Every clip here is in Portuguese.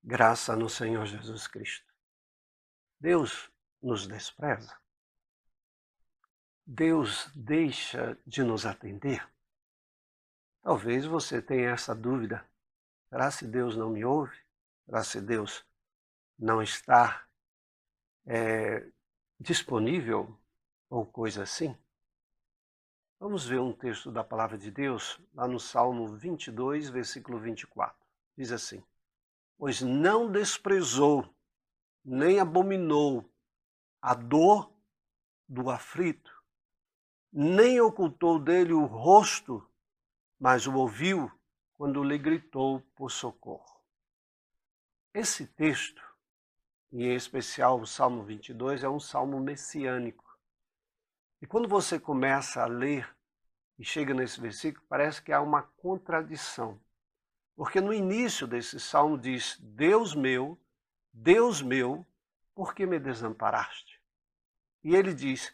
Graça no Senhor Jesus Cristo. Deus nos despreza? Deus deixa de nos atender? Talvez você tenha essa dúvida. Será se Deus não me ouve? Será se Deus não está disponível ou coisa assim? Vamos ver um texto da palavra de Deus lá no Salmo 22, versículo 24. Diz assim: Pois não desprezou, nem abominou a dor do aflito, nem ocultou dele o rosto, mas o ouviu quando lhe gritou por socorro. Esse texto, e em especial o Salmo 22, é um salmo messiânico. E quando você começa a ler e chega nesse versículo, parece que há uma contradição. Porque no início desse salmo diz: Deus meu, por que me desamparaste? E ele diz: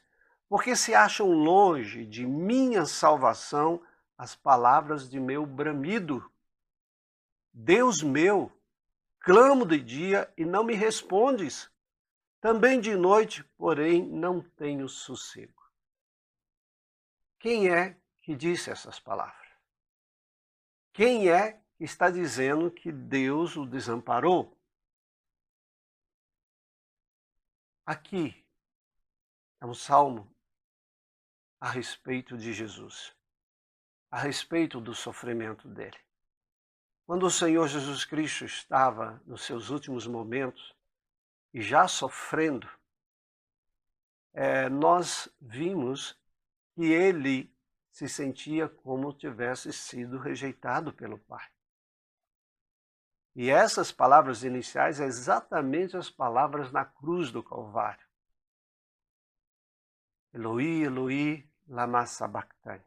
porque se acham longe de minha salvação as palavras de meu bramido. Deus meu, clamo de dia e não me respondes. Também de noite, porém, não tenho sossego. Quem é que disse essas palavras? Quem é que está dizendo que Deus o desamparou? Aqui é um salmo a respeito de Jesus, a respeito do sofrimento dele. Quando o Senhor Jesus Cristo estava nos seus últimos momentos e já sofrendo, nós vimos que ele se sentia como tivesse sido rejeitado pelo Pai. E essas palavras iniciais são exatamente as palavras na cruz do Calvário. Eloi, Eloi, lama sabachthani.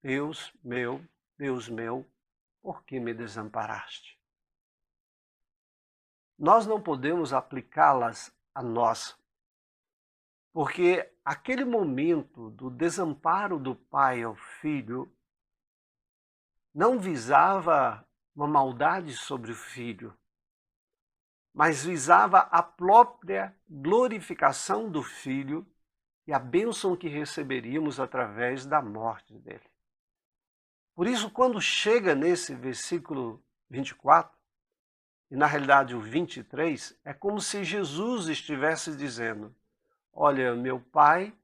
Deus meu, por que me desamparaste? Nós não podemos aplicá-las a nós, porque aquele momento do desamparo do pai ao filho não visava uma maldade sobre o filho, mas visava a própria glorificação do filho e a bênção que receberíamos através da morte dele. Por isso, quando chega nesse versículo 24, e na realidade o 23, é como se Jesus estivesse dizendo: olha, meu pai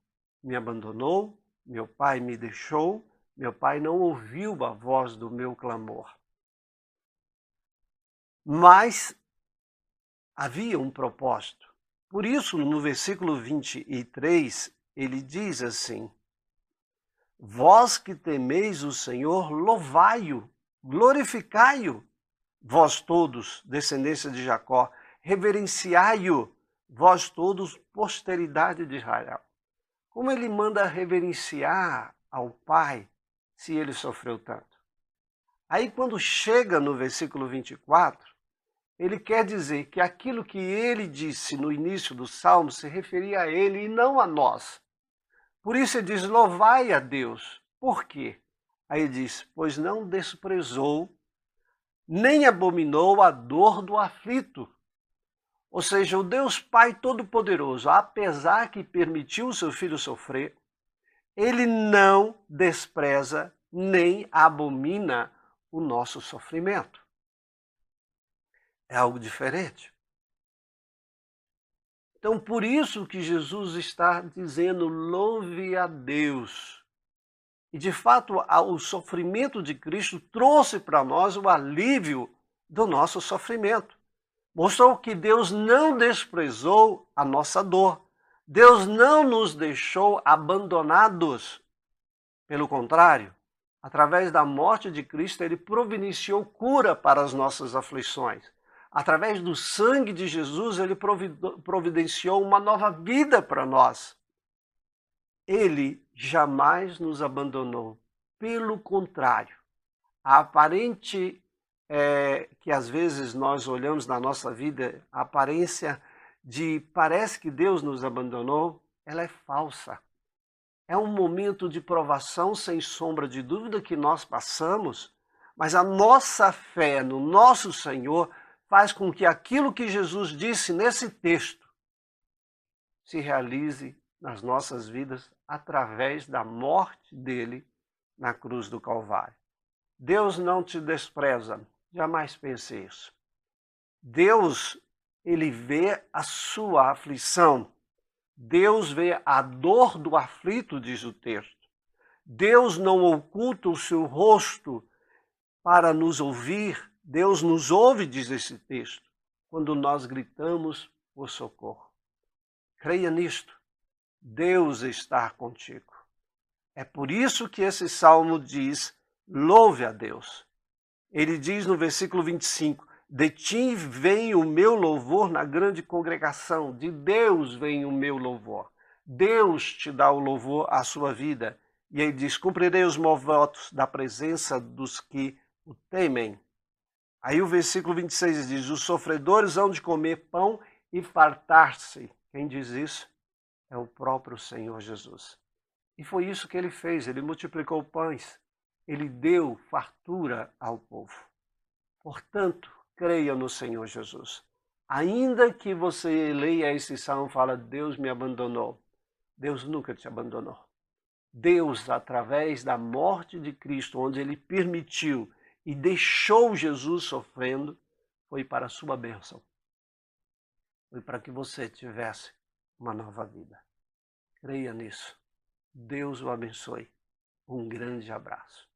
me abandonou, meu pai me deixou, meu pai não ouviu a voz do meu clamor. Mas havia um propósito. Por isso, no versículo 23, ele diz assim: vós que temeis o Senhor, louvai-o, glorificai-o, vós todos, descendência de Jacó, reverenciai-o, vós todos, posteridade de Israel. Como ele manda reverenciar ao Pai se ele sofreu tanto? Aí quando chega no versículo 24, ele quer dizer que aquilo que ele disse no início do Salmo se referia a ele e não a nós. Por isso ele diz: louvai a Deus. Por quê? Aí ele diz: pois não desprezou, nem abominou a dor do aflito. Ou seja, o Deus Pai Todo-Poderoso, apesar que permitiu o seu filho sofrer, ele não despreza nem abomina o nosso sofrimento. É algo diferente. Então, por isso que Jesus está dizendo: louve a Deus. E, de fato, o sofrimento de Cristo trouxe para nós o alívio do nosso sofrimento. Mostrou que Deus não desprezou a nossa dor. Deus não nos deixou abandonados. Pelo contrário, através da morte de Cristo, ele providenciou cura para as nossas aflições. Através do sangue de Jesus, ele providenciou uma nova vida para nós. Ele jamais nos abandonou. Pelo contrário, a aparente que às vezes nós olhamos na nossa vida, a aparência de parece que Deus nos abandonou, ela é falsa. É um momento de provação, sem sombra de dúvida, que nós passamos, mas a nossa fé no nosso Senhor faz com que aquilo que Jesus disse nesse texto se realize nas nossas vidas através da morte dele na cruz do Calvário. Deus não te despreza, jamais pense isso. Deus, ele vê a sua aflição. Deus vê a dor do aflito, diz o texto. Deus não oculta o seu rosto para nos ouvir. Deus nos ouve, diz esse texto, quando nós gritamos por socorro. Creia nisto. Deus está contigo. É por isso que esse salmo diz, louve a Deus. Ele diz no versículo 25, de ti vem o meu louvor na grande congregação, de Deus vem o meu louvor. Deus te dá o louvor à sua vida. E ele diz, cumprirei os meus votos da presença dos que o temem. Aí o versículo 26 diz, os sofredores hão de comer pão e fartar-se. Quem diz isso? É o próprio Senhor Jesus. E foi isso que ele fez, ele multiplicou pães, ele deu fartura ao povo. Portanto, creia no Senhor Jesus. Ainda que você leia esse salmo e fale, Deus me abandonou, Deus nunca te abandonou. Deus, através da morte de Cristo, onde ele permitiu e deixou Jesus sofrendo, foi para a sua bênção. Foi para que você tivesse uma nova vida. Creia nisso. Deus o abençoe. Um grande abraço.